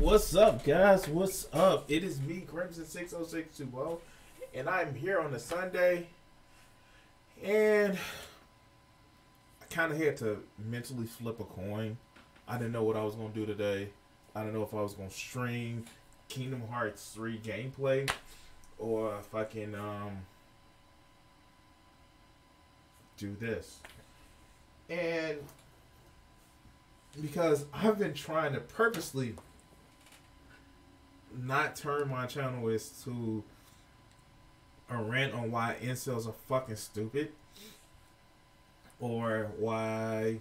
What's up, guys? What's up? It is me, Crimson60620, and I'm here on a Sunday. And I kind of had to mentally flip a coin. I didn't know what I was going to do today. I don't know if I was going to stream Kingdom Hearts 3 gameplay or if I can do this. And because I've been trying to purposely not turn my channel is to a rant on why incels are fucking stupid or why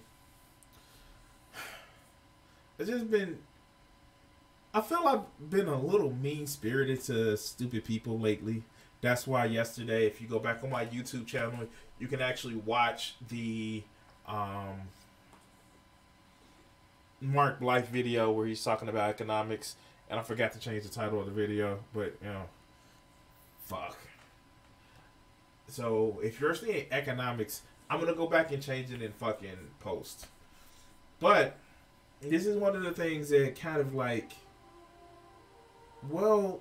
it's just been, I feel I've been a little mean-spirited to stupid people lately. That's why yesterday, if you go back on my YouTube channel, you can actually watch the Mark Blythe video where he's talking about economics. And I forgot to change the title of the video, but, you know, fuck. So, if you're seeing economics, I'm going to go back and change it in fucking post. But, this is one of the things that kind of like, well,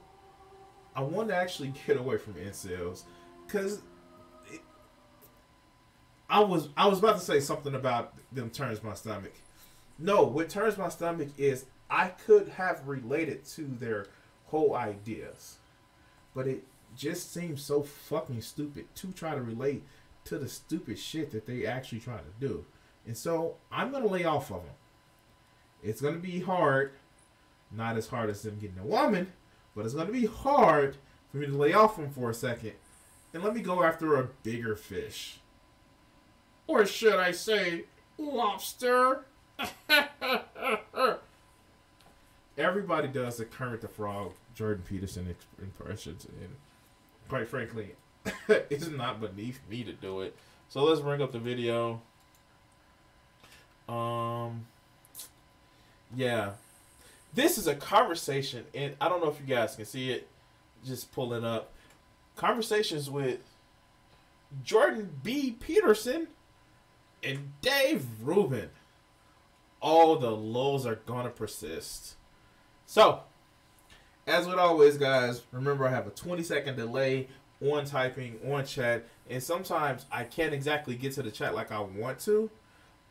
I want to actually get away from incels. Because I was about to say something about them turns my stomach. No, what turns my stomach is I could have related to their whole ideas, but it just seems so fucking stupid to try to relate to the stupid shit that they actually try to do. And so I'm going to lay off of them. It's going to be hard, not as hard as them getting a woman, but it's going to be hard for me to lay off them for a second and let me go after a bigger fish. Or should I say, lobster? Everybody does the Kermit the Frog, Jordan Peterson impressions, and quite frankly, it's not beneath me to do it. So let's bring up the video. Yeah. This is a conversation, and I don't know if you guys can see it. Just pull it up. Conversations with Jordan B. Peterson and Dave Rubin. All the lows are gonna persist. So, as with always, guys, remember I have a 20-second delay on typing, on chat, and sometimes I can't exactly get to the chat like I want to,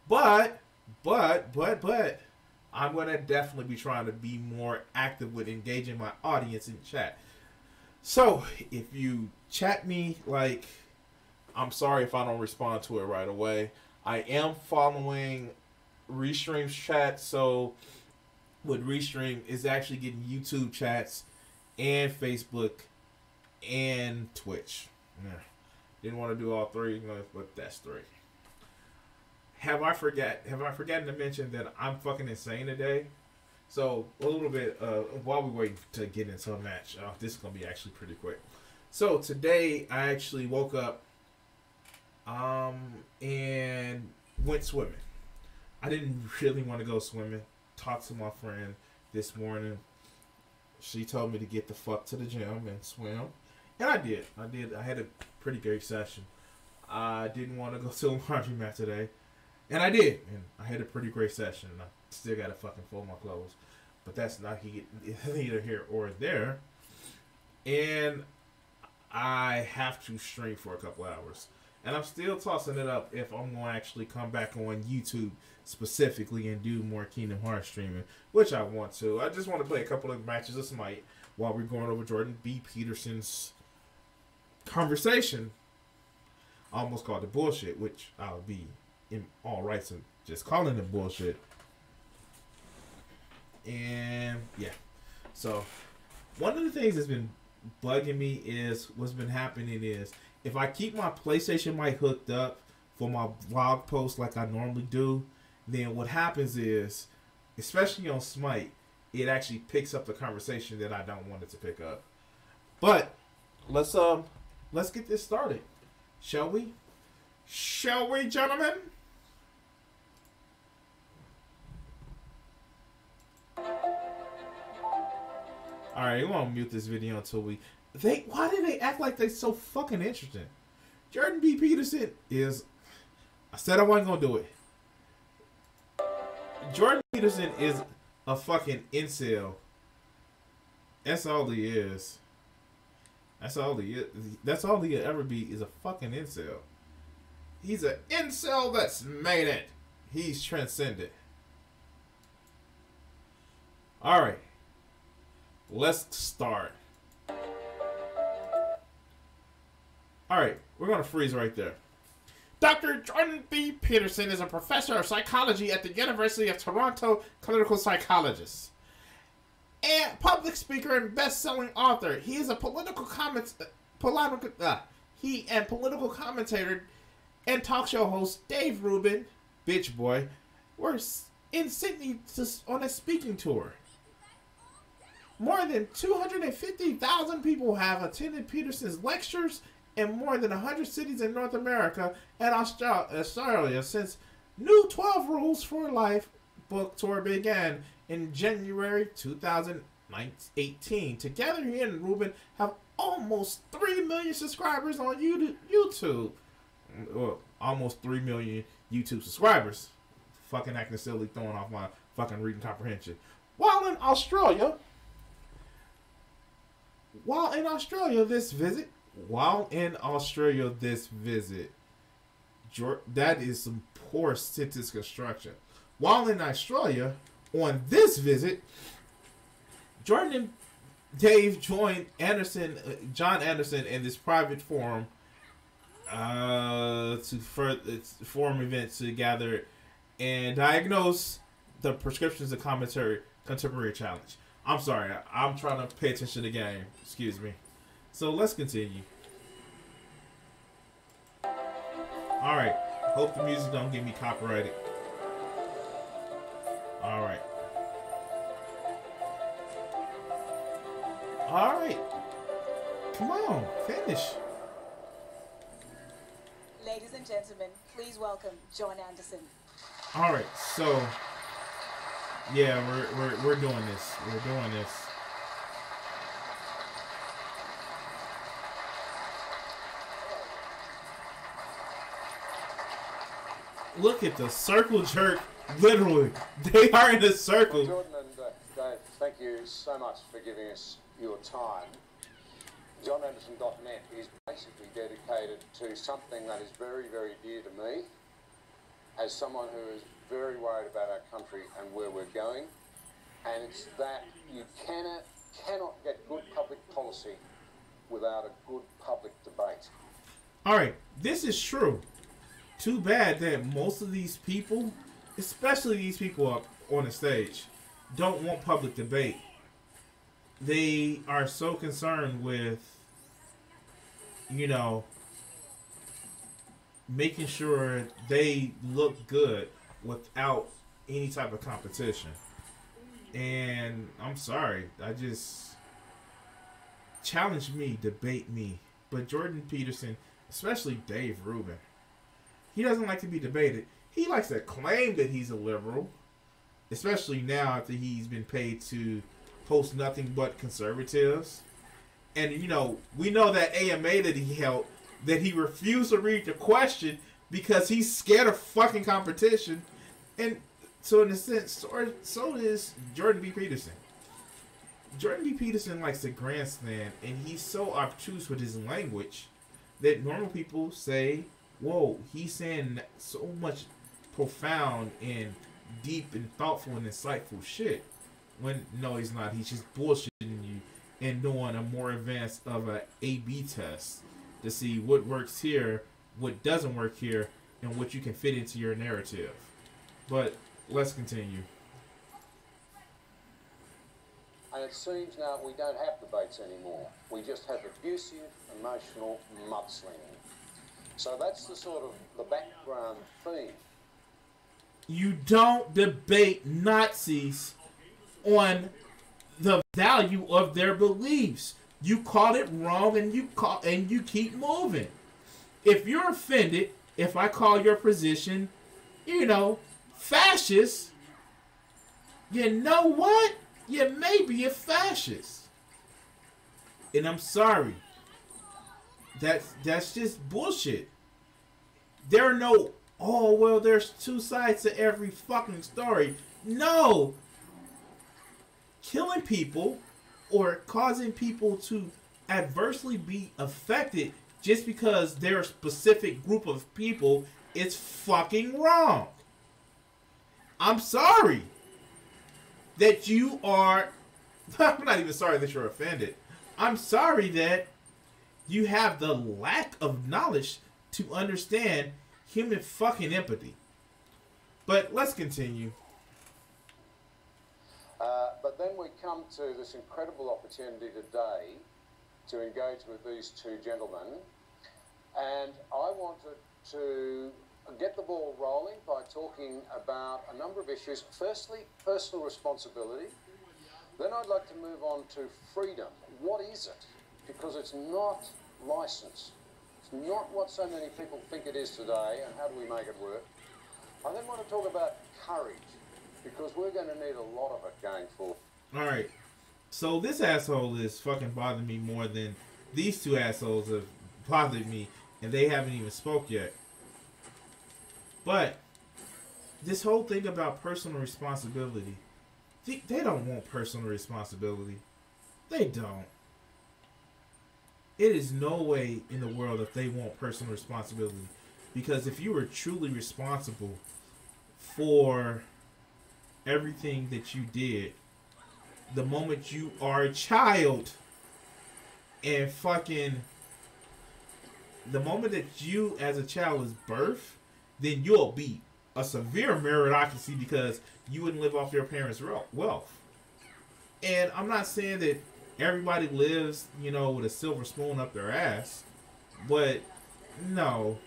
but, I'm going to definitely be trying to be more active with engaging my audience in chat. So, if you chat me, like, I'm sorry if I don't respond to it right away. I am following Restream's chat, so with Restream is actually getting YouTube chats and Facebook and Twitch. Yeah. Didn't want to do all three, but that's three. Have I forgotten to mention that I'm fucking insane today? So a little bit while we wait to get into a match, this is gonna be actually pretty quick. So today I actually woke up and went swimming. I didn't really want to go swimming. Talked to my friend this morning. She told me to get the fuck to the gym and swim. And I did. I had a pretty great session. I didn't want to go to a laundromat today. And I did. And I had a pretty great session. And I still got to fucking fold my clothes. But that's not neither here or there. And I have to stream for a couple hours. And I'm still tossing it up if I'm going to actually come back on YouTube specifically and do more Kingdom Hearts streaming, which I want to. I just want to play a couple of matches of Smite while we're going over Jordan B. Peterson's conversation. I almost called it bullshit, which I'll be in all rights of just calling it bullshit. And yeah. So one of the things that's been bugging me is what's been happening is if I keep my PlayStation mic hooked up for my vlog posts like I normally do, then what happens is, especially on Smite, it actually picks up the conversation that I don't want it to pick up. But let's get this started, shall we? Shall we, gentlemen? All right, we won't mute this video until we. Why do they act like they're so fucking interesting? Jordan B. Peterson is. I said I wasn't gonna do it. Jordan Peterson is a fucking incel That's all he is. That's all he is. That's all he'll ever be is a fucking incel. He's an incel that's made it. He's transcended. Alright. Let's start. Alright, we're going to freeze right there. Dr. Jordan B. Peterson is a professor of psychology at the University of Toronto, clinical psychologist, and public speaker and best-selling author. He is a political commentator and talk show host. Dave Rubin, Bitch Boy, were in Sydney on a speaking tour. More than 250,000 people have attended Peterson's lectures in more than 100 cities in North America and Australia since New 12 Rules for Life book tour began in January 2018. Together, he and Rubin have almost 3 million subscribers on YouTube. Well, almost 3 million YouTube subscribers. Fucking acting silly, throwing off my fucking reading comprehension. While in Australia, this visit, that is some poor sentence construction. While in Australia, on this visit, Jordan and Dave joined John Anderson in this private forum to forum events to gather and diagnose the prescriptions and contemporary challenge. I'm sorry, I'm trying to pay attention to the game. Excuse me. So let's continue. Alright. Hope the music don't get me copyrighted. Alright. Alright. Come on, finish. Ladies and gentlemen, please welcome John Anderson. Alright, so yeah, we're doing this. We're doing this. Look at the circle jerk. Literally, they are in a circle. Jordan and Dave, thank you so much for giving us your time. JohnAnderson.net is basically dedicated to something that is very, very dear to me, as someone who is very worried about our country and where we're going, and it's that you cannot get good public policy without a good public debate. Alright, this is true. Too bad that most of these people, especially these people up on the stage, don't want public debate. They are so concerned with, you know, making sure they look good without any type of competition. And I'm sorry, I just challenge me, debate me. But Jordan Peterson, especially Dave Rubin, he doesn't like to be debated. He likes to claim that he's a liberal, especially now after he's been paid to host nothing but conservatives. And, you know, we know that AMA that he held, that he refused to read the question because he's scared of fucking competition. And so in a sense, so is Jordan B. Peterson. Jordan B. Peterson likes to grandstand, and he's so obtuse with his language that normal people say, whoa, he's saying so much profound and deep and thoughtful and insightful shit. When no, he's not. He's just bullshitting you and doing a more advanced of a A/B test to see what works here, what doesn't work here, and what you can fit into your narrative. But let's continue. And it seems now we don't have debates anymore. We just have abusive, emotional mudslinging. So that's the sort of the background theme. You don't debate Nazis on the value of their beliefs. You call it wrong and you keep moving. If you're offended, if I call your position, you know, fascist, you know what? You may be a fascist. And I'm sorry. That's just bullshit. There are no, oh, well, there's two sides to every fucking story. No. Killing people or causing people to adversely be affected just because they're a specific group of people is fucking wrong. I'm sorry that you are. I'm not even sorry that you're offended. I'm sorry that you have the lack of knowledge to understand human fucking empathy. But let's continue. But then we come to this incredible opportunity today to engage with these two gentlemen, and I wanted to get the ball rolling by talking about a number of issues. Firstly, personal responsibility. Then I'd like to move on to freedom. What is it? Because it's not license. It's not what so many people think it is today, and how do we make it work? I then want to talk about courage, because we're going to need a lot of it going forward. Alright, so this asshole is fucking bothering me more than these two assholes have bothered me, and they haven't even spoke yet. But this whole thing about personal responsibility, they don't want personal responsibility. They don't. It is no way in the world that they want personal responsibility. Because if you were truly responsible for everything that you did, the moment you are a child and fucking, the moment that you as a child is birthed, then you'll be a severe meritocracy because you wouldn't live off your parents' wealth. And I'm not saying that everybody lives, you know, with a silver spoon up their ass, but no,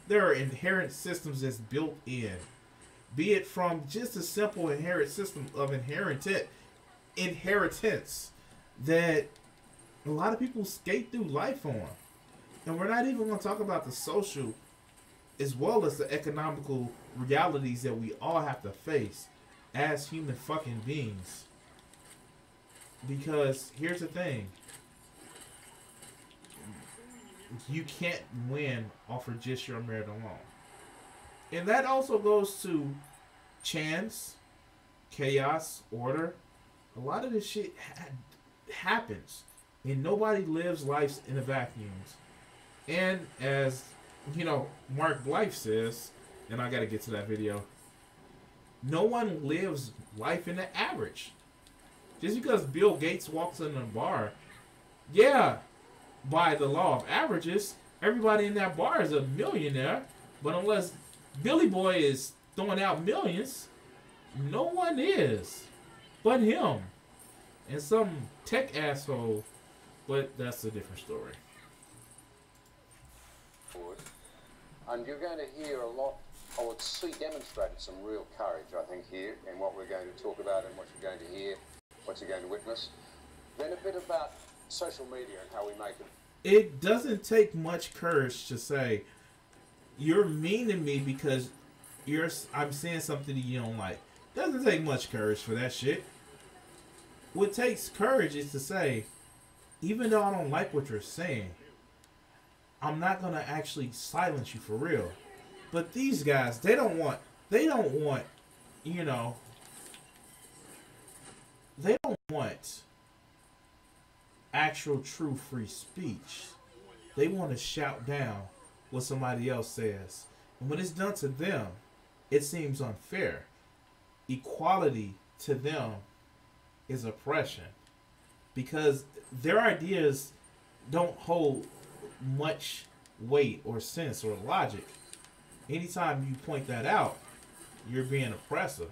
there are inherent systems that's built in, be it from just a simple inherent system of inheritance that a lot of people skate through life on. And we're not even going to talk about the social as well as the economical realities that we all have to face as human fucking beings. Because here's the thing. You can't win off of just your merit alone. And that also goes to chance, chaos, order. A lot of this shit happens. And nobody lives lives in a vacuum. And as, you know, Mark Blythe says, and I gotta get to that video, no one lives life in the average. Just because Bill Gates walks in a bar, yeah, by the law of averages, everybody in that bar is a millionaire. But unless Billy Boy is throwing out millions, no one is but him and some tech asshole. But that's a different story. And you're going to hear a lot, I would see demonstrated some real courage, I think, here in what we're going to talk about and what you're going to hear, what you're going to witness. Then a bit about social media and how we make it. It doesn't take much courage to say, you're mean to me because I'm saying something that you don't like. Doesn't take much courage for that shit. What takes courage is to say, even though I don't like what you're saying, I'm not going to actually silence you for real. But these guys, they don't want, you know, they don't want actual true free speech. They want to shout down what somebody else says. And when it's done to them, it seems unfair. Equality to them is oppression. Because their ideas don't hold much weight or sense or logic. Anytime you point that out, you're being oppressive.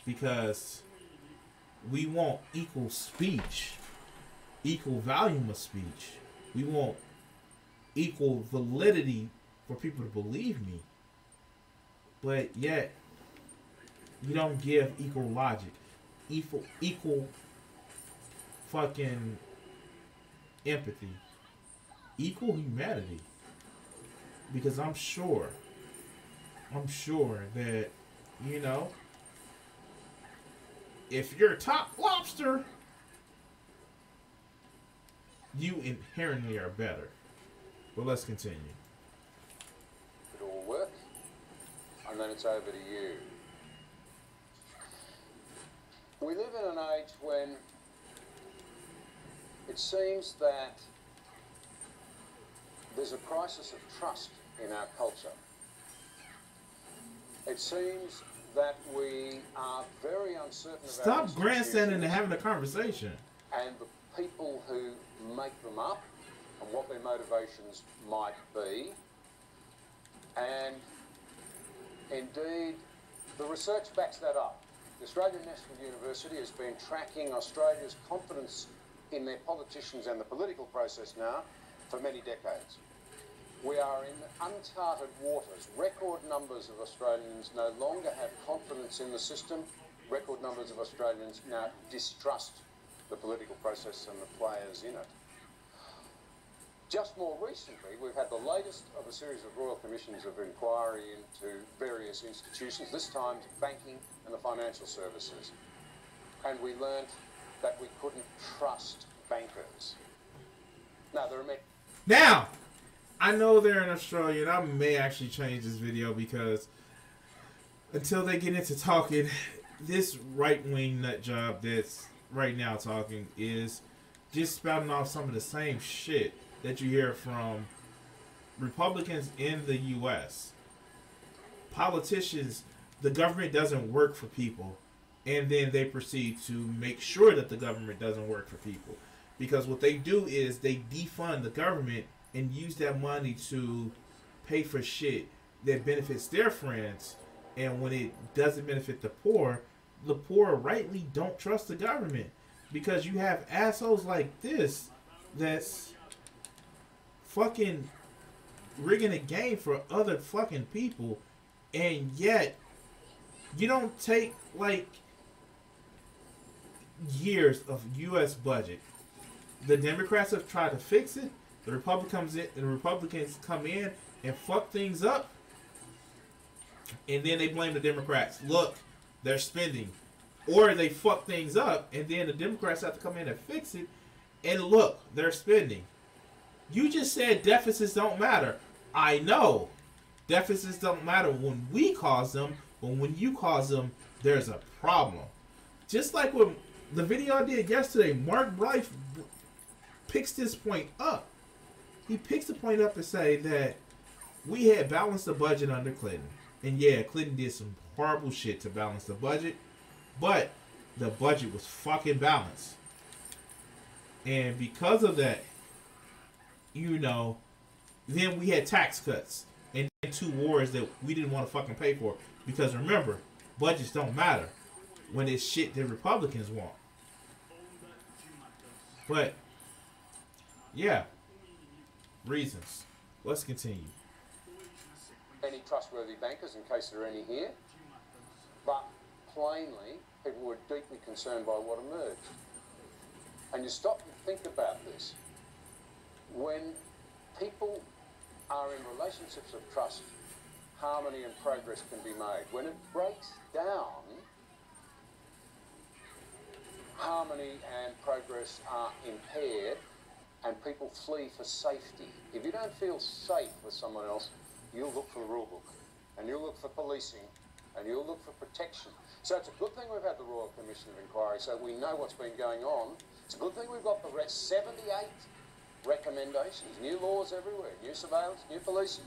Because we want equal speech, equal volume of speech. We want equal validity for people to believe me. But yet, you don't give equal logic, equal fucking empathy, equal humanity. Because I'm sure that, you know, if you're top lobster, you inherently are better. But let's continue. It all work, and then it's over to you. We live in an age when it seems that there's a crisis of trust in our culture. It seems that we are very uncertain about Stop grandstanding and having a conversation. And the people who make them up and what their motivations might be. And indeed, the research backs that up. The Australian National University has been tracking Australia's confidence in their politicians and the political process now for many decades. We are in uncharted waters. Record numbers of Australians no longer have confidence in the system. Record numbers of Australians now distrust the political process and the players in it. Just more recently, we've had the latest of a series of royal commissions of inquiry into various institutions, this time banking and the financial services. And we learnt that we couldn't trust bankers. Now, there are many... Now, I know they're in Australia, and I may actually change this video because until they get into talking, this right-wing nut job that's right now talking is just spouting off some of the same shit that you hear from Republicans in the U.S. Politicians, the government doesn't work for people, and then they proceed to make sure that the government doesn't work for people. Because what they do is they defund the government and use that money to pay for shit that benefits their friends. And when it doesn't benefit the poor rightly don't trust the government. Because you have assholes like this that's fucking rigging a game for other fucking people. And yet, you don't take, like, years of U.S. budget. The Democrats have tried to fix it. The Republicans come in and fuck things up. And then they blame the Democrats. Look, they're spending. Or they fuck things up, and then the Democrats have to come in and fix it. And look, they're spending. You just said deficits don't matter. I know. Deficits don't matter when we cause them, but when you cause them, there's a problem. Just like when the video I did yesterday, Mark Blythe picks this point up. He picks the point up to say that we had balanced the budget under Clinton. And yeah, Clinton did some horrible shit to balance the budget. But the budget was fucking balanced. And because of that, you know, then we had tax cuts. And then 2 wars that we didn't want to fucking pay for. Because remember, budgets don't matter when it's shit that Republicans want. But, yeah. Reasons. Let's continue. Any trustworthy bankers, in case there are any here. But plainly, people were deeply concerned by what emerged. And you stop and think about this. When people are in relationships of trust, harmony and progress can be made. When it breaks down, harmony and progress are impaired and people flee for safety. If you don't feel safe with someone else, you'll look for the rule book, and you'll look for policing, and you'll look for protection. So it's a good thing we've had the Royal Commission of Inquiry, so we know what's been going on. It's a good thing we've got the 78 recommendations, new laws everywhere, new surveillance, new policing.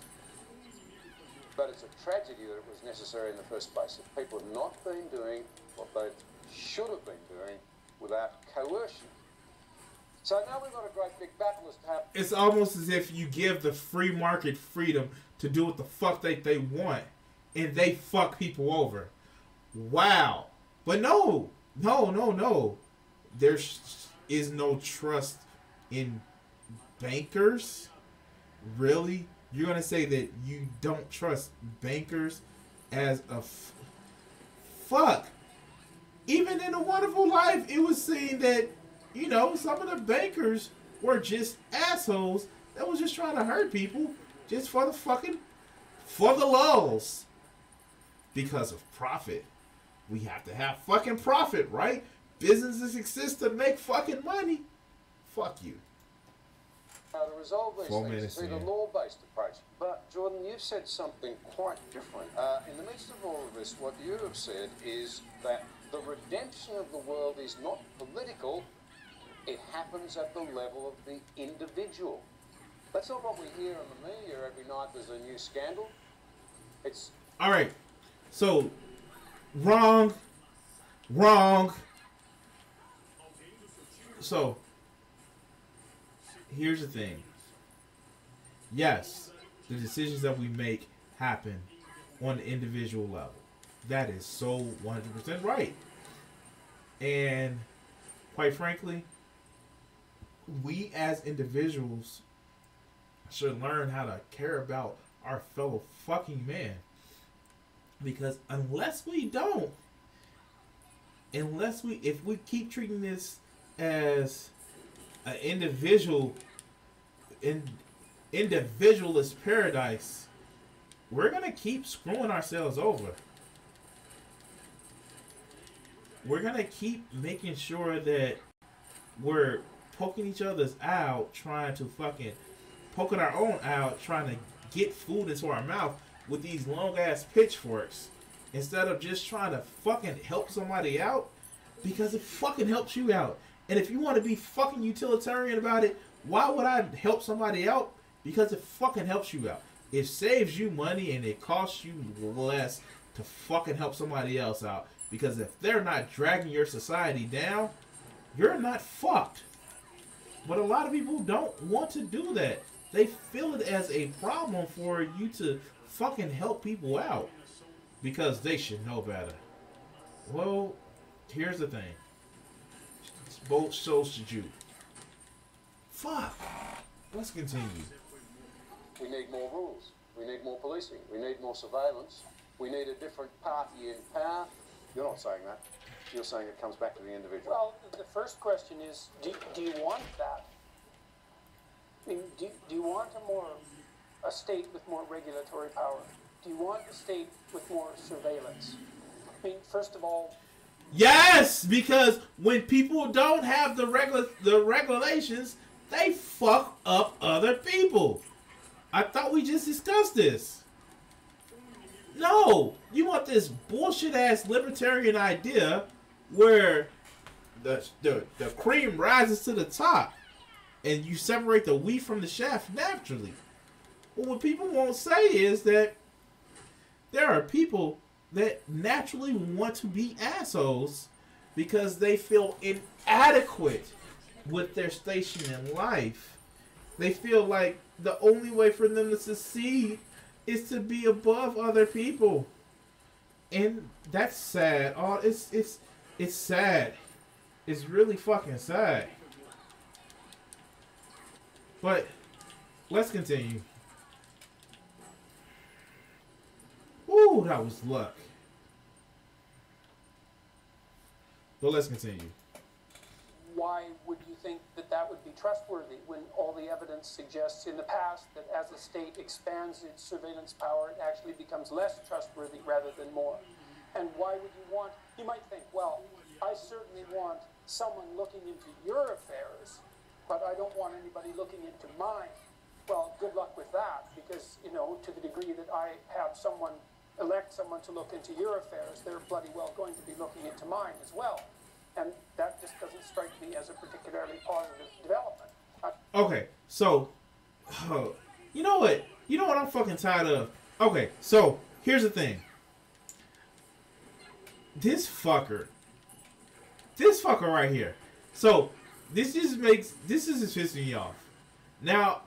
But it's a tragedy that it was necessary in the first place, that people have not been doing what they should have been doing without coercion. So now we've got a great big battle as to how... It's almost as if you give the free market freedom to do what the fuck they want, and they fuck people over. Wow. But no. There is no trust in bankers? Really? You're going to say that you don't trust bankers as a... Fuck. Even in A Wonderful Life, it was seen that, you know, some of the bankers were just assholes that was just trying to hurt people just for the fucking... For the lulz. Because of profit. We have to have fucking profit, right? Businesses exist to make fucking money. Fuck you. To resolve these things, it's a law-based approach. But, Jordan, you've said something quite different. In the midst of all of this, what you have said is that the redemption of the world is not political, It happens at the level of the individual. That's not what we hear on the media every night there's a new scandal. It's... All right. So, wrong. So, here's the thing. Yes, the decisions that we make happen on the individual level. That is so 100% right. And quite frankly, we as individuals should learn how to care about our fellow fucking man. Because if we keep treating this as an individualist paradise, we're gonna keep screwing ourselves over. We're gonna keep making sure that we're poking each other's out, poking our own out, trying to get food into our mouth with these long ass pitchforks, instead of just trying to fucking help somebody out, because it fucking helps you out. And if you want to be fucking utilitarian about it, why would I help somebody out? Because it fucking helps you out. It saves you money and it costs you less to fucking help somebody else out. Because if they're not dragging your society down, you're not fucked. But a lot of people don't want to do that. They feel it as a problem for you to fucking help people out because they should know better. Well, here's the thing. Both so should you. Fuck. Let's continue. We need more rules. We need more policing. We need more surveillance. We need a different party in power. You're not saying that. You're saying it comes back to the individual. Well, the first question is, do you want that? I mean, do you want a state with more regulatory power? Do you want a state with more surveillance? I mean, first of all... Yes! Because when people don't have the regulations, they fuck up other people. I thought we just discussed this. No! You want this bullshit-ass libertarian idea where the cream rises to the top and you separate the wheat from the chaff naturally. Well, what people won't say is that there are people that naturally want to be assholes because they feel inadequate with their station in life. They feel like the only way for them to succeed is to be above other people. And that's sad. Oh, it's sad. It's really fucking sad. But let's continue. Ooh, that was luck. But let's continue. Why would you think that would be trustworthy when all the evidence suggests in the past that as a state expands its surveillance power, it actually becomes less trustworthy rather than more? And why would you might think, well, I certainly want someone looking into your affairs, but I don't want anybody looking into mine. Well, good luck with that, because, to the degree that I have elect someone to look into your affairs, they're bloody well going to be looking into mine as well. And that just doesn't strike me as a particularly positive development. Okay, so, you know what? You know what I'm fucking tired of? Okay, so, here's the thing. This fucker right here. So, this is just pissing me off. Now,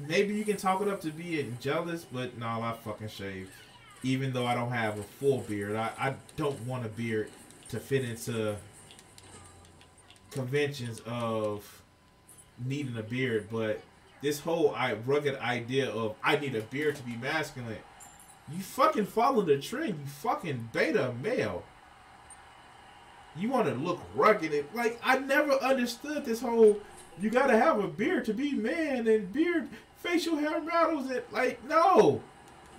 maybe you can talk it up to being jealous, but no, I fucking shave. Even though I don't have a full beard. I don't want a beard to fit into conventions of needing a beard, but this whole rugged idea of I need a beard to be masculine, you fucking follow the trend, you fucking beta male. You want to look rugged. Like, I never understood this whole you gotta have a beard to be man and beard facial hair models. And like, no,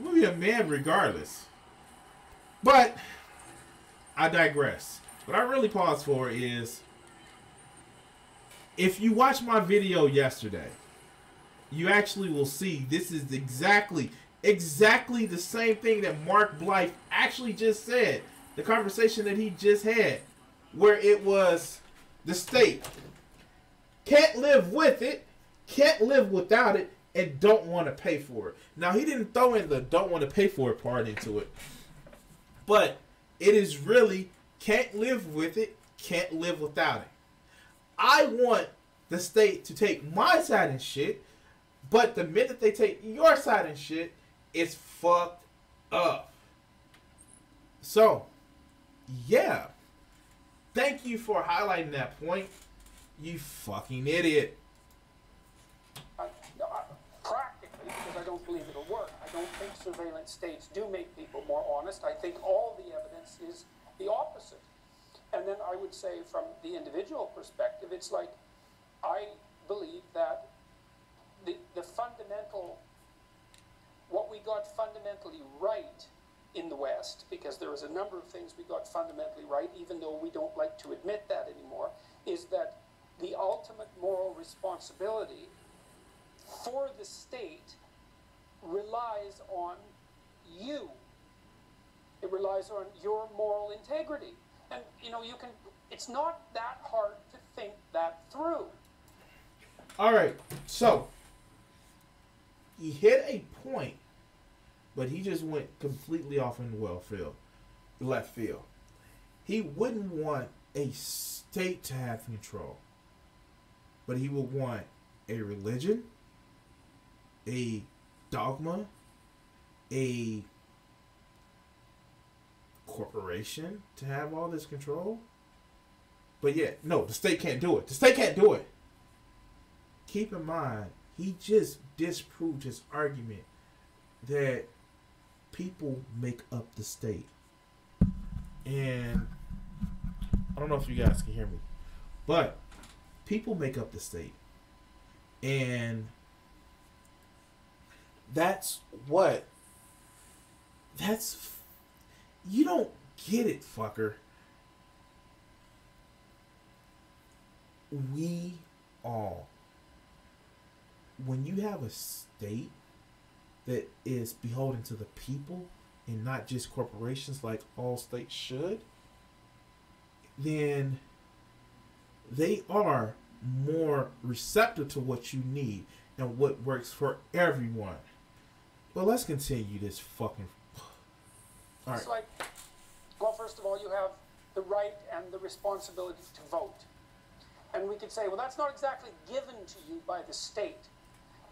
you'll be a man regardless. But I digress. What I really pause for is, if you watch my video yesterday, you actually will see this is exactly the same thing that Mark Blythe actually just said. The conversation that he just had, where it was the state can't live with it, can't live without it, and don't want to pay for it. Now, he didn't throw in the don't want to pay for it part into it, but it is really can't live with it, can't live without it. I want the state to take my side and shit, but the minute they take your side and shit, it's fucked up. So, yeah. Thank you for highlighting that point, you fucking idiot. Practically, because I don't believe it'll work. I don't think surveillance states do make people more honest. I think all the evidence is the opposite. And then I would say from the individual perspective, it's like I believe that the fundamental, what we got fundamentally right in the West, because there was a number of things we got fundamentally right, even though we don't like to admit that anymore, is that the ultimate moral responsibility for the state relies on you. It relies on your moral integrity. And, you know, you can, it's not that hard to think that through. All right, so he hit a point, but he just went completely off in left field. He wouldn't want a state to have control, but he would want a religion, a dogma, a corporation to have all this control. But yeah, no, the state can't do it. The state can't do it. Keep in mind, he just disproved his argument that people make up the state. And I don't know if you guys can hear me, but people make up the state. And you don't get it, fucker. We all, when you have a state that is beholden to the people and not just corporations like all states should, then they are more receptive to what you need and what works for everyone. But let's continue this fucking... All right. It's like, well, first of all, you have the right and the responsibility to vote. And we could say, well, that's not exactly given to you by the state.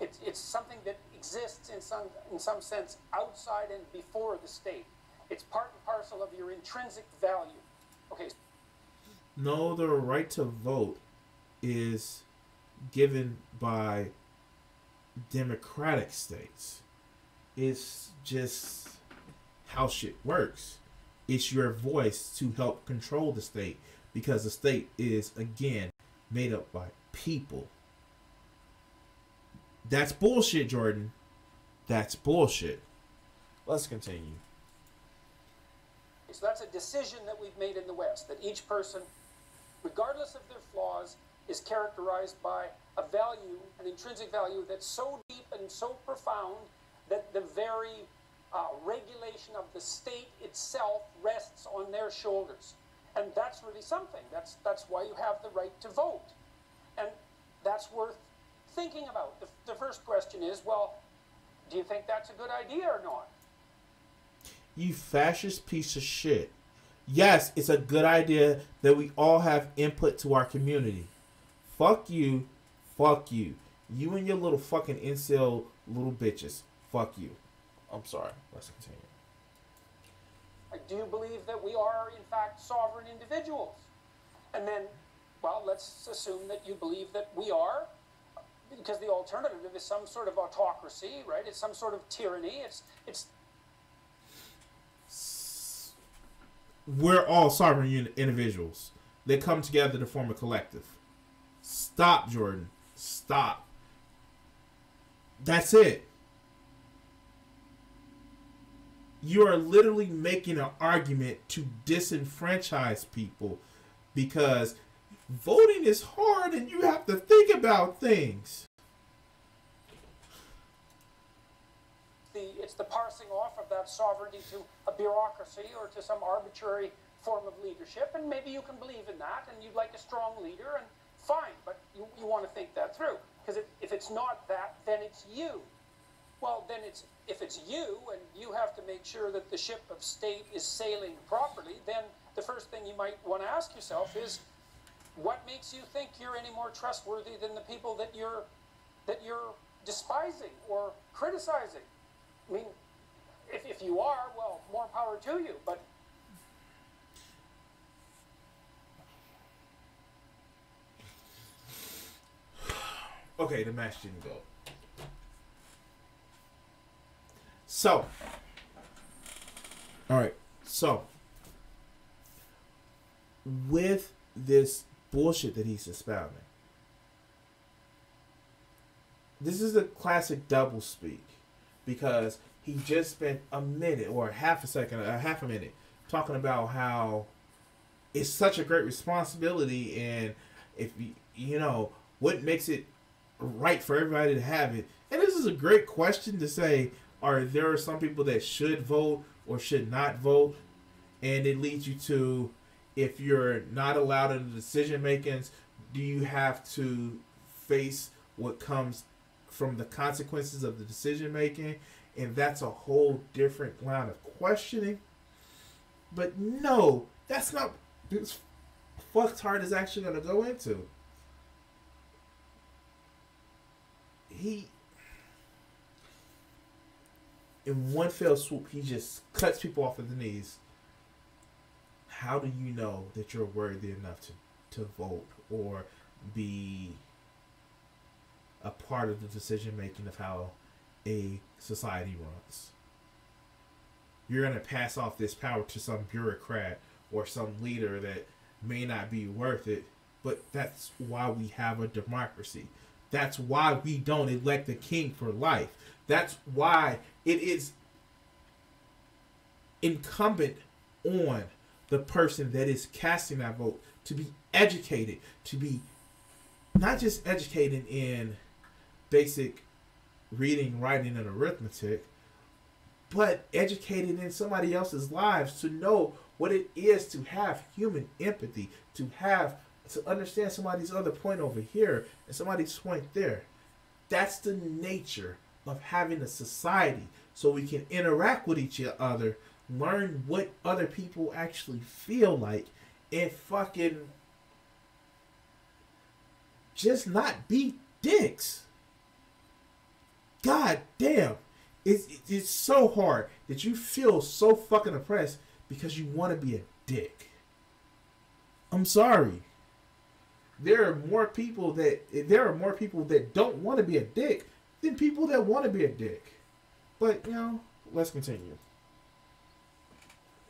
It's something that exists in some sense outside and before the state. It's part and parcel of your intrinsic value. Okay. No, the right to vote is given by democratic states. It's just how shit works. It's your voice to help control the state, because the state is, again, made up by people. That's bullshit, Jordan. That's bullshit. Let's continue. So that's a decision that we've made in the West, that each person, regardless of their flaws, is characterized by a value, an intrinsic value that's so deep and so profound that the very regulation of the state itself rests on their shoulders. And that's really something. That's why you have the right to vote. And that's worth thinking about. The first question is, well, do you think that's a good idea or not? You fascist piece of shit. Yes, it's a good idea that we all have input to our community. Fuck you. Fuck you. You and your little fucking incel little bitches. Fuck you. I'm sorry. Let's continue. I do believe that we are, in fact, sovereign individuals. And then, well, let's assume that you believe that we are, because the alternative is some sort of autocracy, right? It's some sort of tyranny. It's We're all sovereign individuals. They come together to form a collective. Stop, Jordan. Stop. That's it. You are literally making an argument to disenfranchise people because voting is hard and you have to think about things. It's the parsing off of that sovereignty to a bureaucracy or to some arbitrary form of leadership, and maybe you can believe in that, and you'd like a strong leader, and fine, but you want to think that through. Because if it's not that, then it's you. Well, then if it's you, and you have to make sure that the ship of state is sailing properly, then the first thing you might want to ask yourself is, what makes you think you're any more trustworthy than the people that you're despising or criticizing? I mean, if you are, well, more power to you, but... Okay, the match didn't go. So, alright, so, with this bullshit that he's espousing, this is a classic double speak, because he just spent a minute or half a minute talking about how it's such a great responsibility, and if you know what makes it right for everybody to have it. And this is a great question to say, are there some people that should vote or should not vote? And it leads you to, if you're not allowed in the decision makings, do you have to face what comes from the consequences of the decision making? And that's a whole different line of questioning. But no, that's not this fucktard is actually going to go into. He, in one fell swoop, he just cuts people off at the knees. How do you know that you're worthy enough to vote or be a part of the decision making of how a society runs? You're going to pass off this power to some bureaucrat or some leader that may not be worth it, but that's why we have a democracy. That's why we don't elect a king for life. That's why it is incumbent on the person that is casting that vote to be educated, to be not just educated in basic reading, writing, and arithmetic, but educated in somebody else's lives, to know what it is to have human empathy, to understand somebody's other point over here and somebody's point there. That's the nature of having a society, so we can interact with each other, learn what other people actually feel like, and fucking just not be dicks. God damn. It's so hard that you feel so fucking oppressed because you want to be a dick. I'm sorry. There are more people that don't want to be a dick than people that want to be a dick. But, you know, let's continue.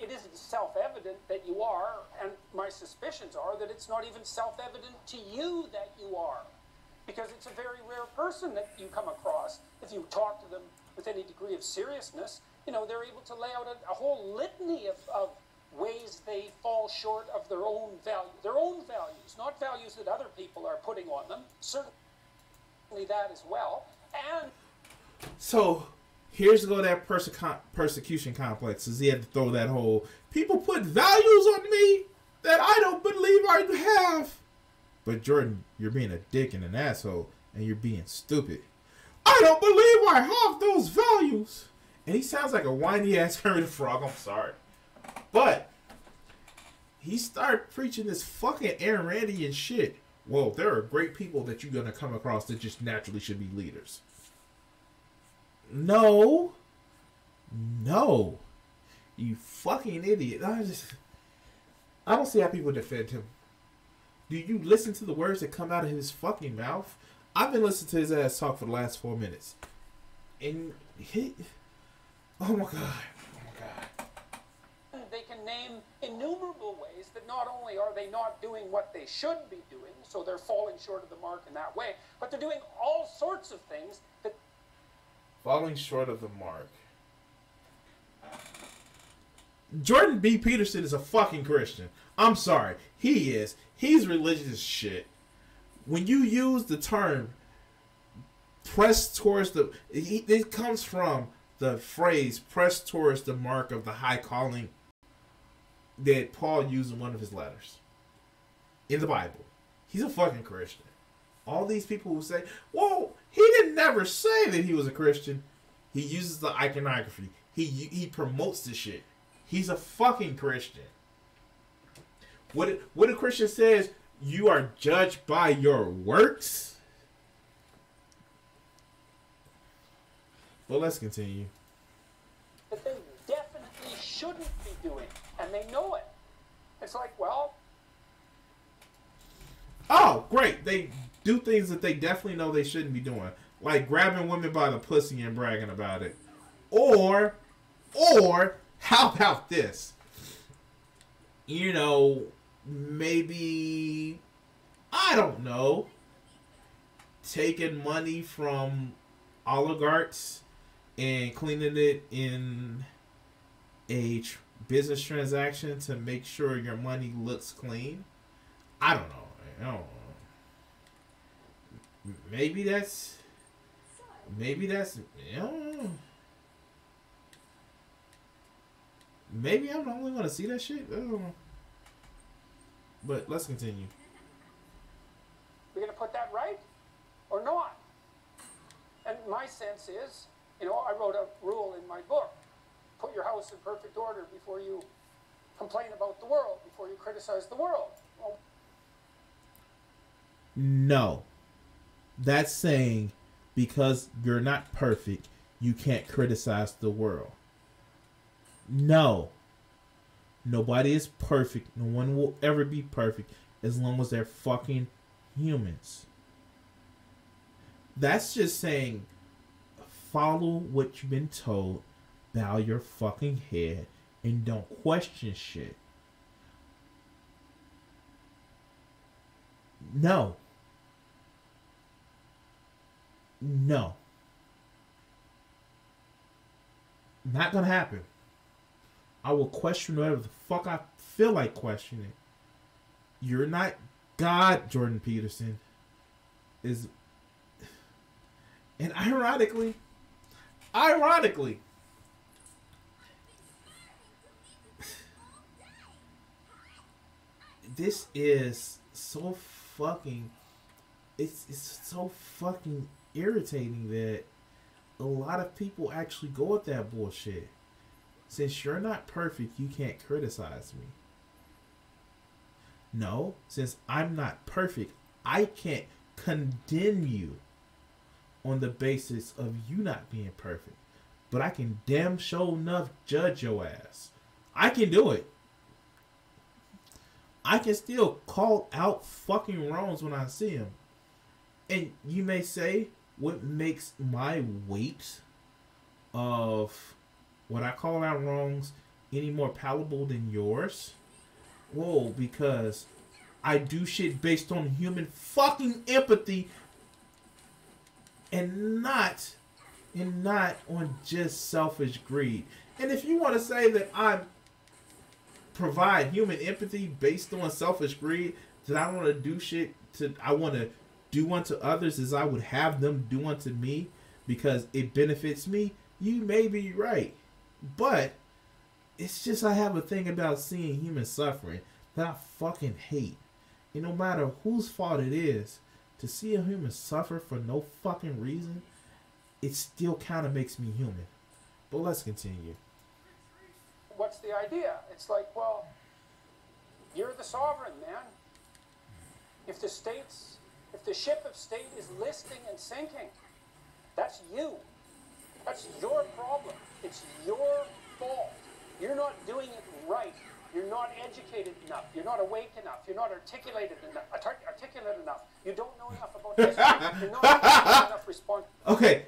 It isn't self-evident that you are, and my suspicions are that it's not even self-evident to you that you are. Because it's a very rare person that you come across. If you talk to them with any degree of seriousness, you know, they're able to lay out a whole litany of ways they fall short of their own values, not values that other people are putting on them, certainly that as well. And so here's go that persecution complex, as he had to throw that whole, people put values on me that I don't believe I have. But Jordan, you're being a dick and an asshole, and you're being stupid. I don't believe I have those values. And he sounds like a whiny ass Kermit the Frog. I'm sorry. But he started preaching this fucking Aaron Randy and shit. Well, there are great people that you're going to come across that just naturally should be leaders. No. You fucking idiot. I don't see how people defend him. Do you listen to the words that come out of his fucking mouth? I've been listening to his ass talk for the last 4 minutes. And oh my God. they can name innumerable ways that not only are they not doing what they should be doing, so they're falling short of the mark in that way, but they're doing all sorts of things that... Falling short of the mark. Jordan B. Peterson is a fucking Christian. I'm sorry. He is. He's religious as shit. When you use the term press towards the... It comes from the phrase press towards the mark of the high calling. that Paul used in one of his letters in the Bible. He's a fucking Christian. All these people who say, well, he didn't never say that he was a Christian. He uses the iconography. He promotes the shit. He's a fucking Christian. What a Christian says, you are judged by your works. But let's continue. That they definitely shouldn't be doing, and they know it. It's like, well... Oh, great. They do things that they definitely know they shouldn't be doing. Like grabbing women by the pussy and bragging about it. Or, how about this? You know, maybe, I don't know, taking money from oligarchs and cleaning it in a business transaction to make sure your money looks clean. I don't know. Maybe that's, I don't know. Maybe I'm the only one to see that shit. I don't know. But let's continue. We're going to put that right or not? And my sense is, you know, I wrote a rule in my book. Put your house in perfect order before you complain about the world, before you criticize the world. Well, no. That's saying because you're not perfect, you can't criticize the world. No. Nobody is perfect. No one will ever be perfect as long as they're fucking humans. That's just saying follow what you've been told, bow your fucking head, and don't question shit. No. No. Not gonna happen. I will question whatever the fuck I feel like questioning. You're not God, Jordan Peterson. And ironically, this is so fucking, it's so fucking irritating that a lot of people actually go with that bullshit. Since you're not perfect, you can't criticize me. No, since I'm not perfect, I can't condemn you on the basis of you not being perfect. But I can damn sure enough judge your ass. I can do it. I can still call out fucking wrongs when I see them. And you may say, what makes my weight of what I call out wrongs any more palatable than yours? Whoa, because I do shit based on human fucking empathy and not on just selfish greed. And if you want to say that I provide human empathy based on selfish greed, that I want to do shit I want to do unto others as I would have them do unto me because it benefits me, you may be right. But it's just I have a thing about seeing human suffering that I fucking hate. And no matter whose fault it is, to see a human suffer for no fucking reason, it still kind of makes me human. But let's continue. what's the idea? It's like, well, you're the sovereign, man. If the ship of state is listing and sinking, that's you. That's your problem. It's your fault. You're not doing it right. You're not educated enough. You're not awake enough. You're not articulated enough. You don't know enough about history. You're not taking enough response. Okay.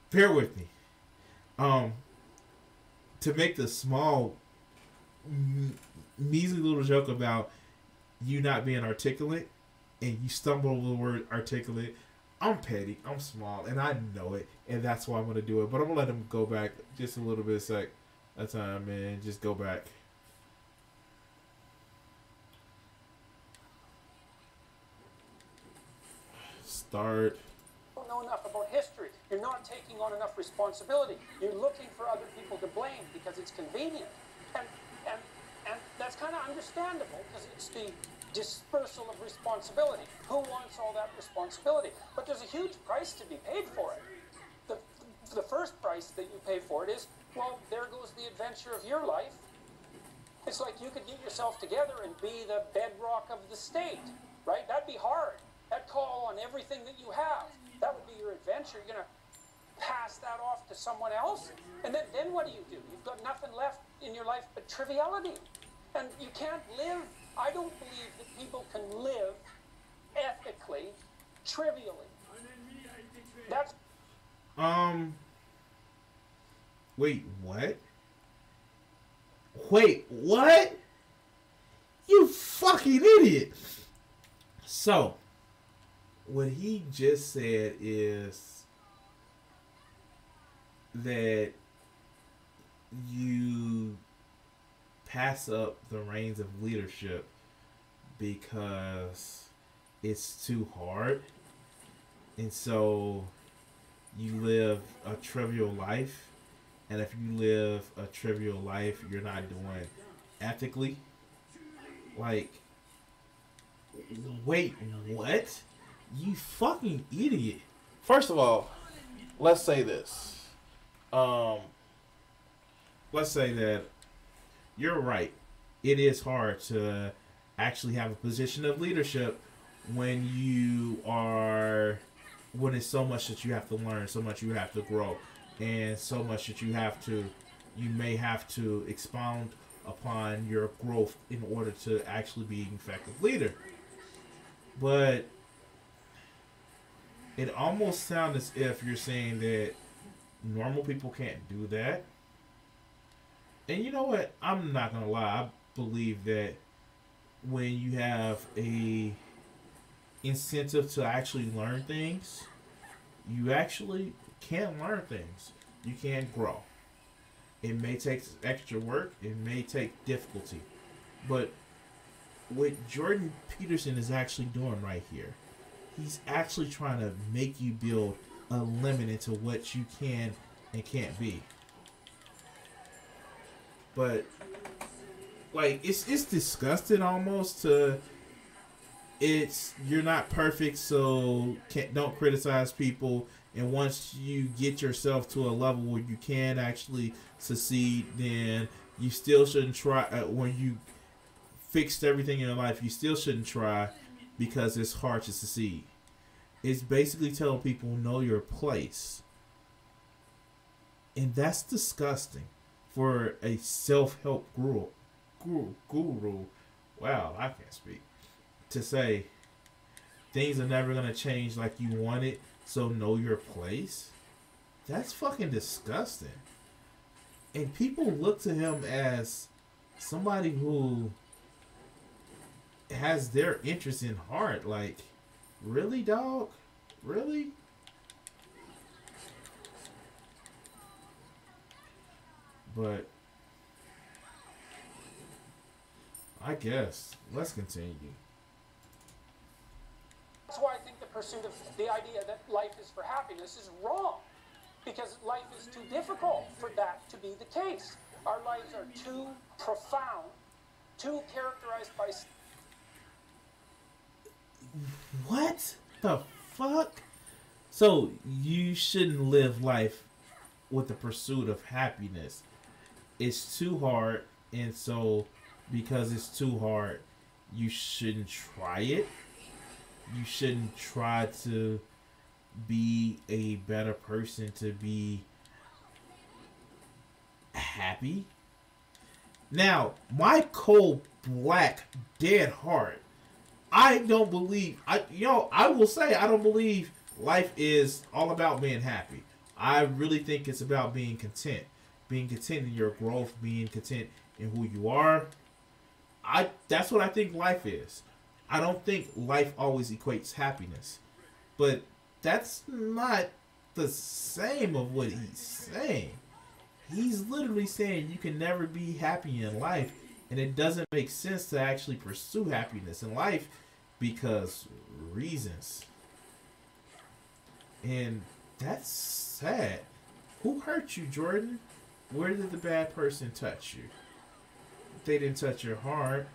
Bear with me. To make the small, measly little joke about you not being articulate, and you stumble over the word articulate, I'm petty, I'm small, and I know it, and that's why I'm going to do it. But I'm going to let him go back just a little bit at a time, man. Just go back. Start. You don't know enough about history. You're not taking on enough responsibility. You're looking for other people to blame because it's convenient. that's kind of understandable because it's the dispersal of responsibility. Who wants all that responsibility? But there's a huge price to be paid for it. The first price that you pay for it is, well, there goes the adventure of your life. It's like you could get yourself together and be the bedrock of the state, right? That'd be hard. That'd call on everything that you have. That would be your adventure. You're going to pass that off to someone else? And then what do? You've got nothing left in your life but triviality. And you can't live. I don't believe that people can live ethically, trivially. That's... Wait, what? Wait, what? You fucking idiot. So, what he just said is that you pass up the reins of leadership because it's too hard. And so you live a trivial life. And if you live a trivial life, you're not doing ethically. Like, wait, what? You fucking idiot. First of all, let's say this. Let's say that you're right. It is hard to actually have a position of leadership when it's so much that you have to learn, so much you have to grow, and so much that you may have to expound upon your growth in order to actually be an effective leader. But it almost sounds as if you're saying that normal people can't do that. And you know what? I'm not going to lie. I believe that when you have a incentive to actually learn things, you actually can learn things. You can grow. It may take extra work. It may take difficulty. But what Jordan Peterson is actually doing right here, he's actually trying to make you build a limit into what you can and can't be. But like it's disgusting almost to you're not perfect, so don't criticize people. And once you get yourself to a level where you can actually succeed, then you still shouldn't try. When you fixed everything in your life, you still shouldn't try because it's hard to succeed. It's basically telling people know your place. And that's disgusting for a self-help guru. Wow, I can't speak. To say things are never going to change like you want it, so know your place. That's fucking disgusting. And people look to him as somebody who has their interest in heart. Like, really, dog? Really? But I guess let's continue. That's why I think the pursuit of the idea that life is for happiness is wrong. Because life is too difficult for that to be the case. Our lives are too profound, too characterized by... What the fuck? So you shouldn't live life with the pursuit of happiness. It's too hard, and so because it's too hard, you shouldn't try it. You shouldn't try to be a better person, to be happy. Now, my cold, black, dead heart, I don't believe, I will say I don't believe life is all about being happy. I really think it's about being content. Being content in your growth, being content in who you are. That's what I think life is. I don't think life always equates happiness. But that's not the same of what he's saying. He's literally saying you can never be happy in life, and it doesn't make sense to actually pursue happiness in life because reasons. And that's sad. Who hurt you, Jordan? Where did the bad person touch you? they didn't touch your heart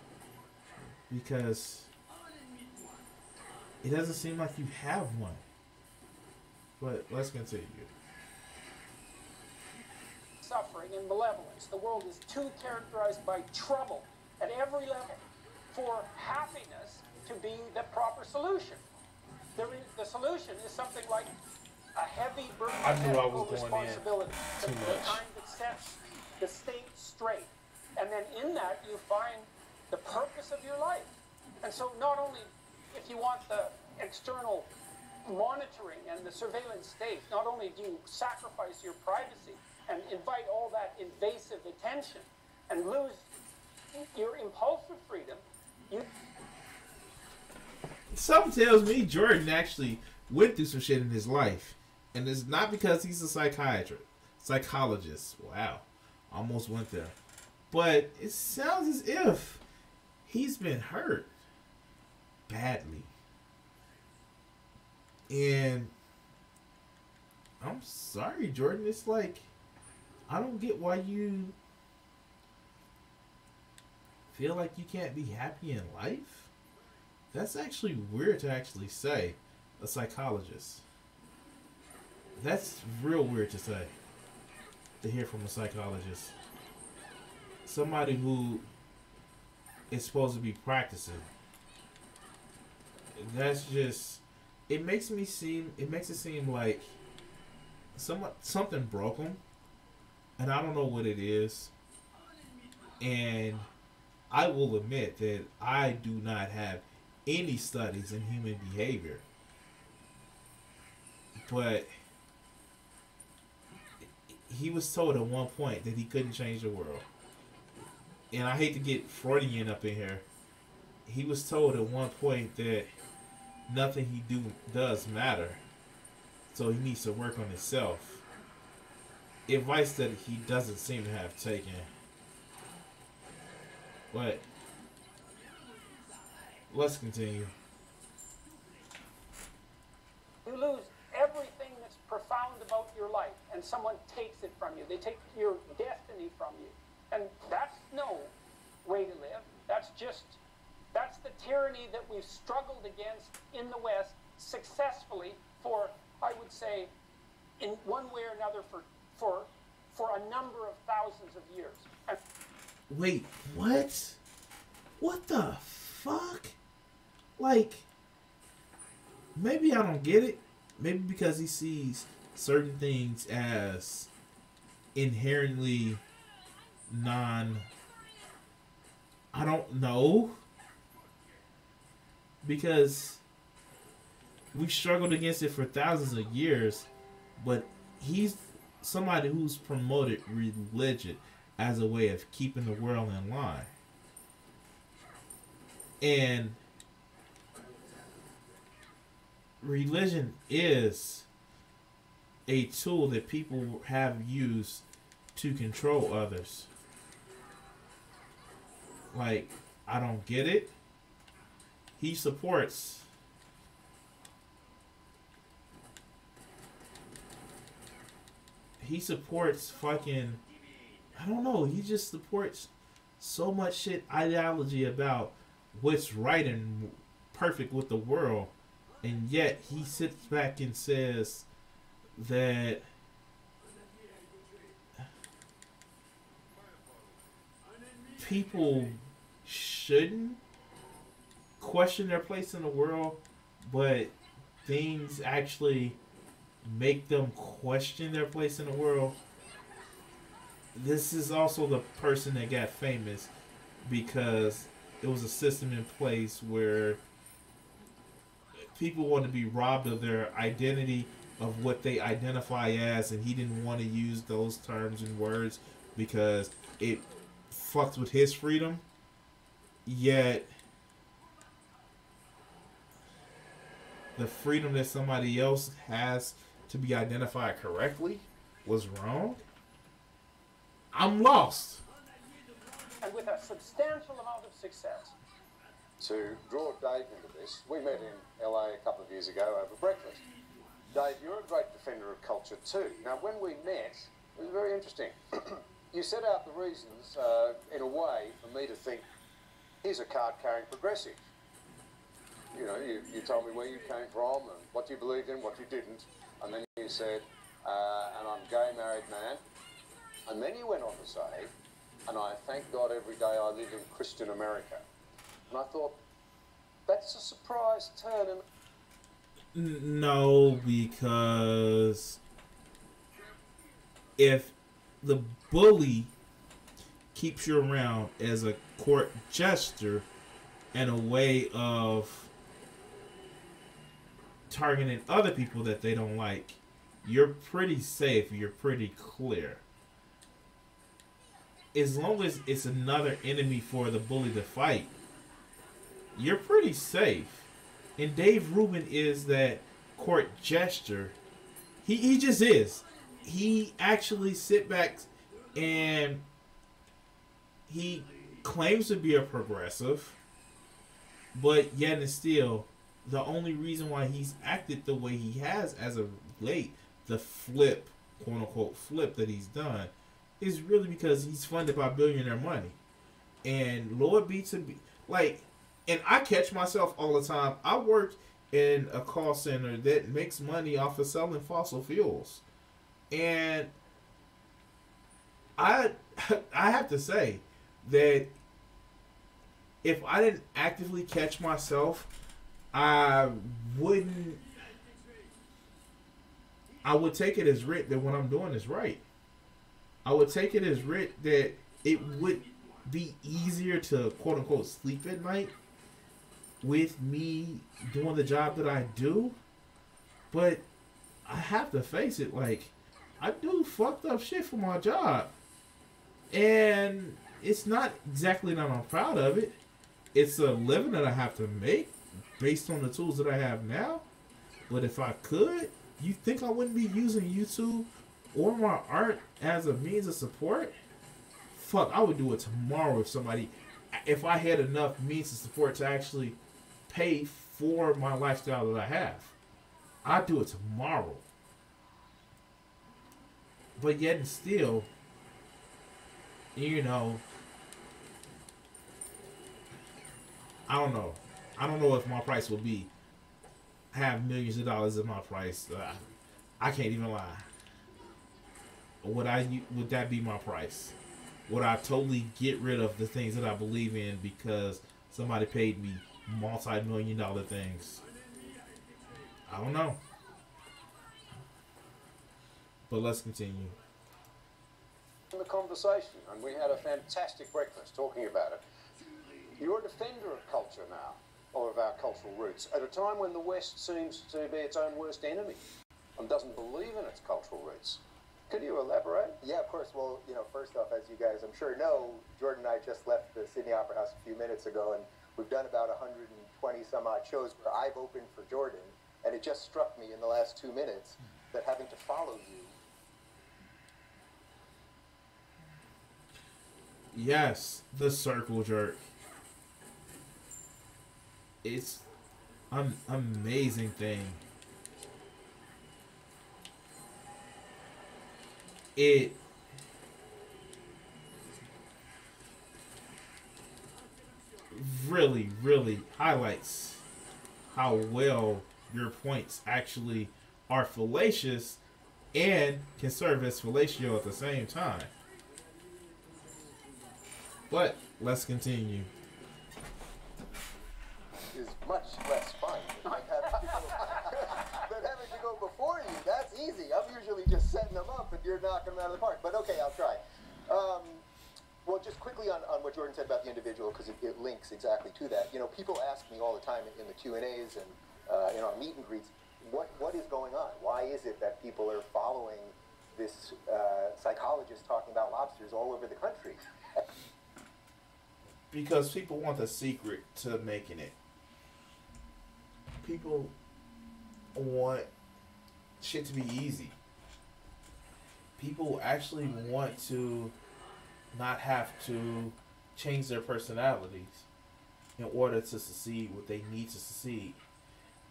because it doesn't seem like you have one. But let's continue. Suffering and malevolence. The world is too characterized by trouble at every level for happiness to be the proper solution. The solution is something like a heavy burden of ethical responsibility, the kind that sets the state straight. And then in that you find the purpose of your life. And so not only if you want the external monitoring and the surveillance state, not only do you sacrifice your privacy and invite all that invasive attention and lose your impulsive freedom, Something tells me Jordan actually went through some shit in his life. And it's not because he's a psychologist. Wow. Almost went there. But it sounds as if he's been hurt badly. And I'm sorry, Jordan. It's like, I don't get why you feel like you can't be happy in life. That's actually weird to actually say, a psychologist. That's real weird to say, to hear from a psychologist. Somebody who is supposed to be practicing. That's just, it makes it seem like something broke him, and I don't know what it is. And I will admit that I do not have any studies in human behavior, but he was told at one point that he couldn't change the world. And I hate to get Freudian up in here. He was told at one point that nothing he does matter, so he needs to work on himself. Advice that he doesn't seem to have taken. But let's continue. you lose everything that's profound about your life, and someone takes it from you. They take your destiny from you. And that's no way to live. That's the tyranny that we've struggled against in the West successfully for, I would say, in one way or another for a number of thousands of years. And wait, what? What the fuck? Like, maybe I don't get it. Maybe because he sees certain things as inherently I don't know. Because we struggled against it for thousands of years, but he's somebody who's promoted religion as a way of keeping the world in line. And religion is a tool that people have used to control others. Like, I don't get it. He supports fucking, I don't know, he just supports so much shit, ideology about what's right and perfect with the world, and yet he sits back and says that people shouldn't question their place in the world, but things actually make them question their place in the world. This is also the person that got famous because it was a system in place where people want to be robbed of their identity, of what they identify as, and he didn't want to use those terms and words because it fucked with his freedom. Yet the freedom that somebody else has to be identified correctly was wrong. I'm lost. And with a substantial amount of success. To draw Dave into this, we met in LA a couple of years ago over breakfast. Dave, you're a great defender of culture too. Now, when we met, it was very interesting. you set out the reasons in a way for me to think, he's a card-carrying progressive. You know, you told me where you came from and what you believed in, what you didn't, and then you said, and I'm a gay married man. And then you went on to say, and I thank God every day I live in Christian America. And I thought, that's a surprise turn. No, because if the bully keeps you around as a court jester and a way of targeting other people that they don't like, you're pretty safe. You're pretty clear. As long as it's another enemy for the bully to fight, you're pretty safe. And Dave Rubin is that court jester. He just is. He actually sit back and he claims to be a progressive, but yet and still, the only reason why he's acted the way he has as of late, the flip, quote unquote flip that he's done, is really because he's funded by billionaire money. And Lord be to be like, and I catch myself all the time. I work in a call center that makes money off of selling fossil fuels. And I have to say that if I didn't actively catch myself, I would take it as writ that what I'm doing is right. I would take it as writ that it would be easier to quote unquote sleep at night with me doing the job that I do. But I have to face it, like, I do fucked up shit for my job. And it's not exactly that I'm proud of it. It's a living that I have to make based on the tools that I have now. But if I could, you think I wouldn't be using YouTube or my art as a means of support? Fuck, I would do it tomorrow if I had enough means of support to actually pay for my lifestyle that I have. I'd do it tomorrow. But yet and still, you know, I don't know. I don't know if my price will have millions of dollars in my price. I can't even lie. Would that be my price? Would I totally get rid of the things that I believe in because somebody paid me multi-million-dollar things? I don't know. But let's continue. The conversation, and we had a fantastic breakfast talking about it. You're a defender of culture now, or of our cultural roots, at a time when the West seems to be its own worst enemy and doesn't believe in its cultural roots. Could you elaborate? Yeah, of course. Well, you know, first off, as you guys I'm sure know, Jordan and I just left the Sydney Opera House a few minutes ago, and we've done about 120 some odd shows where I've opened for Jordan, and it just struck me in the last 2 minutes that having to follow you. Yes, the circle jerk. It's an amazing thing. It really, really highlights how well your points actually are fallacious and can serve as fellatio at the same time. But let's continue. Is much less fun than having to go before you. That's easy. I'm usually just setting them up and you're knocking them out of the park. But okay, I'll try. Well, just quickly on what Jordan said about the individual, because it links exactly to that. You know, people ask me all the time in the Q&As and in our meet and greets, what is going on? Why is it that people are following this psychologist talking about lobsters all over the country? Because people want the secret to making it. People want shit to be easy. People actually want to not have to change their personalities in order to succeed what they need to succeed.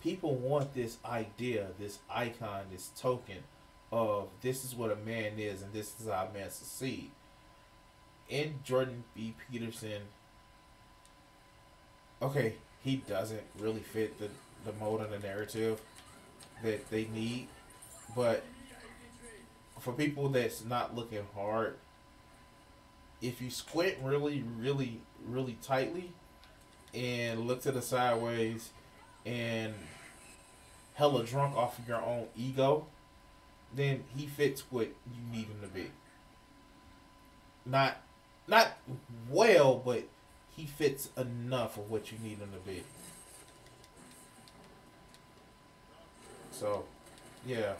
People want this idea, this icon, this token of this is what a man is and this is how a man succeed. in Jordan B. Peterson, okay, he doesn't really fit the mold of the narrative that they need, but for people that's not looking hard, if you squint really, really, really tightly and look to the sideways and hella drunk off of your own ego, then he fits what you need him to be. Not well, but he fits enough of what you need him to be. So, yeah.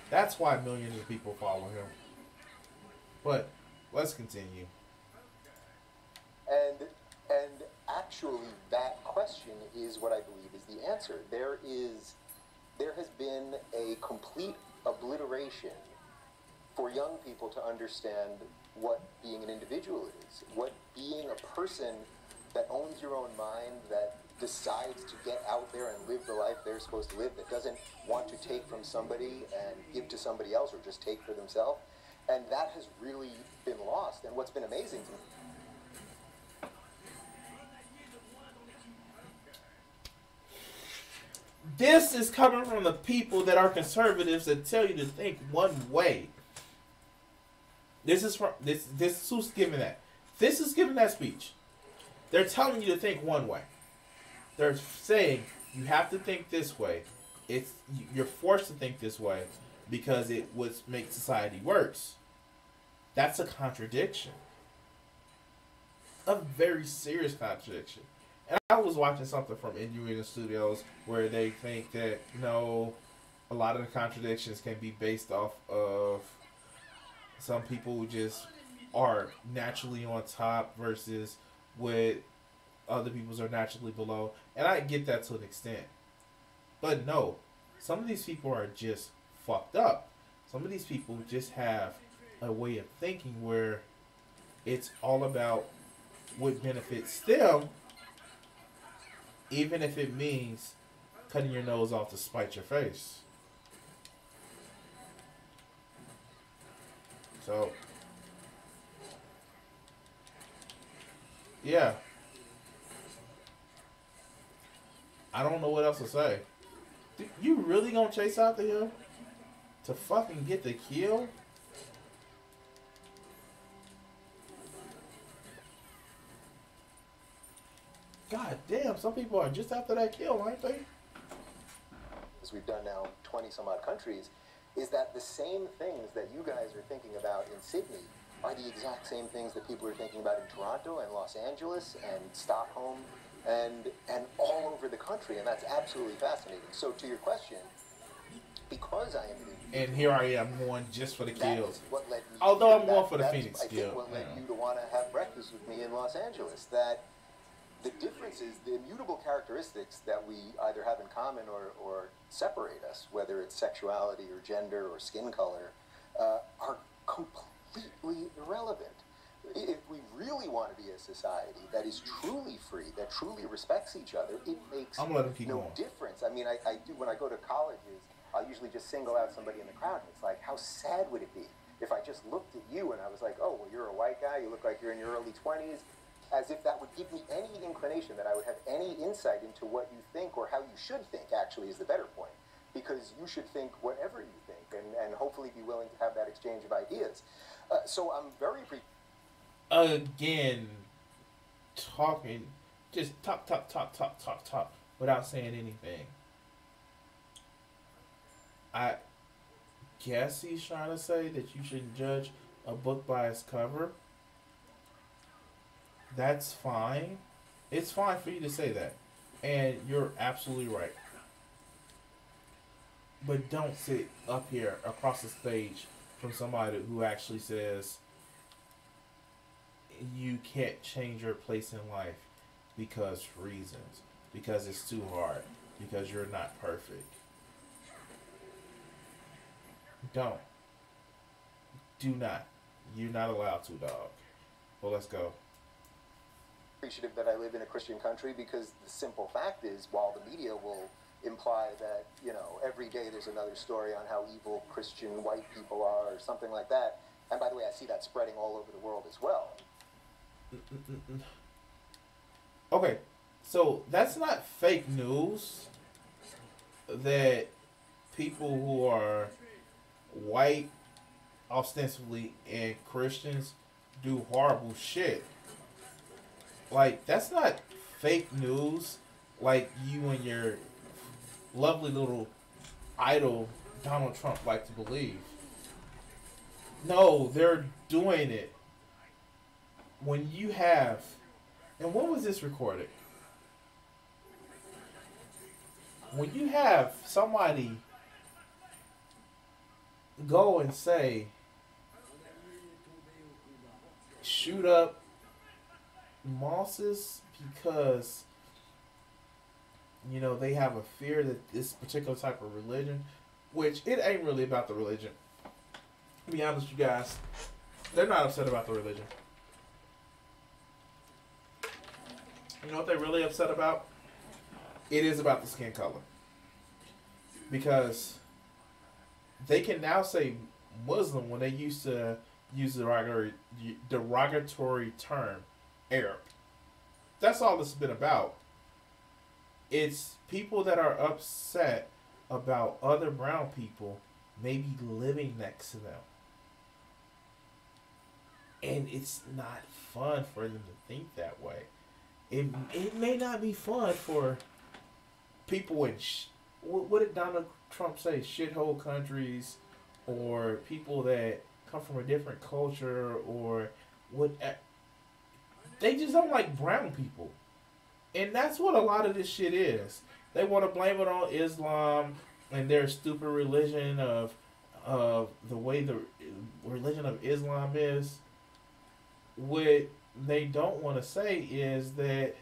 That's why millions of people follow him. But let's continue. And actually, that question is what I believe is the answer. There has been a complete obliteration for young people to understand what being an individual is, what being a person that owns your own mind, that decides to get out there and live the life they're supposed to live, that doesn't want to take from somebody and give to somebody else or just take for themselves. And that has really been lost. And what's been amazing to me, this is coming from the people that are conservatives that tell you to think one way. This is from this is who's giving that. This is giving that speech. They're telling you to think one way. They're saying you have to think this way. You're forced to think this way because it would make society worse. That's a contradiction. A very serious contradiction. And I was watching something from Innuendo Studios where they think that, no, a lot of the contradictions can be based off of some people who just are naturally on top versus what other people's are naturally below. And I get that to an extent. But no, some of these people are just fucked up. Some of these people just have a way of thinking where it's all about what benefits them, even if it means cutting your nose off to spite your face. So, yeah. I don't know what else to say. You really gonna chase after him to fucking get the kill? God damn, some people are just after that kill, aren't they? as we've done now 20 some odd countries, is that the same things that you guys are thinking about in Sydney are the exact same things that people are thinking about in Toronto and Los Angeles and Stockholm and all over the country, and that's absolutely fascinating. So to your question, because I am and here I am going just for the kills. What led me Although I'm going for the Phoenix kill. I think what led you to want to have breakfast with me in Los Angeles. That the differences, the immutable characteristics that we either have in common or separate us, whether it's sexuality or gender or skin color, are completely irrelevant. If we really want to be a society that is truly free, that truly respects each other, it makes no difference. I mean, I do, when I go to colleges, I'll usually just single out somebody in the crowd. And it's like, how sad would it be if I just looked at you and I was like, oh, well, you're a white guy, you look like you're in your early 20s, as if that would give me any inclination, that I would have any insight into what you think or how you should think, actually, is the better point. Because you should think whatever you think and hopefully be willing to have that exchange of ideas. So I'm very again, talking, just talk, without saying anything. I guess he's trying to say that you shouldn't judge a book by its cover. That's fine. It's fine for you to say that. And you're absolutely right. But don't sit up here across the stage from somebody who actually says you can't change your place in life because reasons. Because it's too hard. Because you're not perfect. Don't. Do not. You're not allowed to, dog. Well, let's go. Appreciative that I live in a Christian country, because the simple fact is, while the media will imply that, you know, every day there's another story on how evil Christian white people are or something like that, And by the way, I see that spreading all over the world as well. Okay, so that's not fake news that people who are white, ostensibly, and Christians do horrible shit. Like, that's not fake news like you and your lovely little idol Donald Trump like to believe. No, they're doing it. When you have, and when was this recorded? When you have somebody go and say, shoot up mosques because, you know, they have a fear that this particular type of religion, which it ain't really about the religion. To be honest with you guys, they're not upset about the religion. You know what they're really upset about? It is about the skin color. Because they can now say Muslim when they used to use the derogatory term Arab. That's all this has been about. It's people that are upset about other brown people maybe living next to them. And it's not fun for them to think that way. It may not be fun for people in, what did Donald Trump say? Shithole countries, or people that come from a different culture, or what. They just don't like brown people. And that's what a lot of this shit is. They want to blame it on Islam and their stupid religion of the way the religion of Islam is. What they don't want to say is that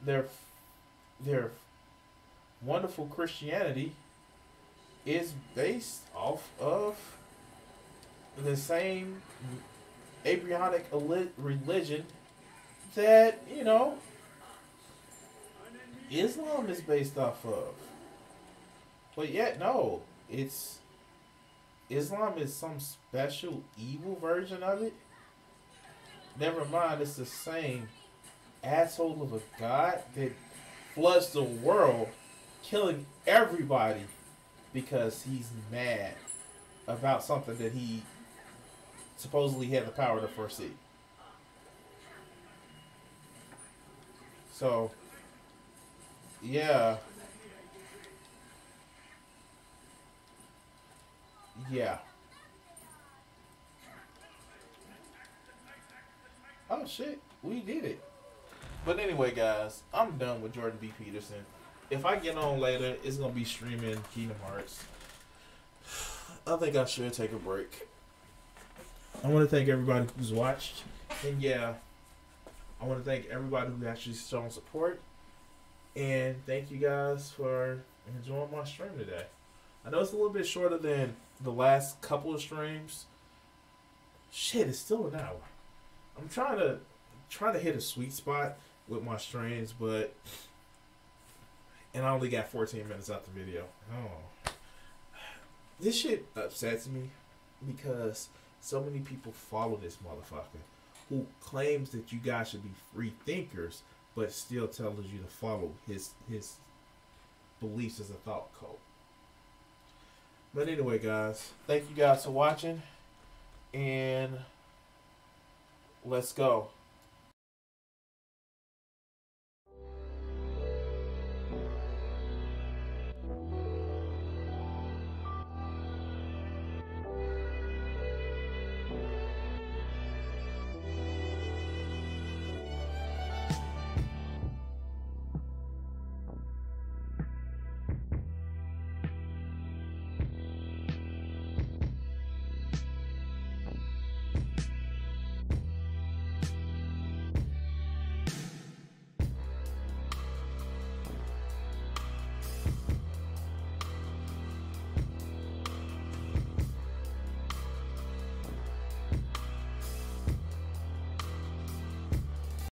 their wonderful Christianity is based off of the same Abrahamic religion that, you know, Islam is based off of. But yet, no, it's Islam is some special evil version of it. Never mind, it's the same asshole of a God that floods the world, killing everybody because he's mad about something that he supposedly had the power to foresee. So, yeah. Yeah. Oh shit, we did it. But anyway, guys, I'm done with Jordan B. Peterson. If I get on later, it's gonna be streaming Kingdom Hearts. I think I should take a break. I want to thank everybody who's watched, and yeah, I want to thank everybody who actually shown support, and thank you guys for enjoying my stream today. I know it's a little bit shorter than the last couple of streams. Shit, it's still an hour. I'm trying to hit a sweet spot with my streams, and I only got 14 minutes out the video. Oh, this shit upsets me because so many people follow this motherfucker who claims that you guys should be free thinkers, but still tells you to follow his beliefs as a thought cult. But anyway, guys, thank you guys for watching, and let's go.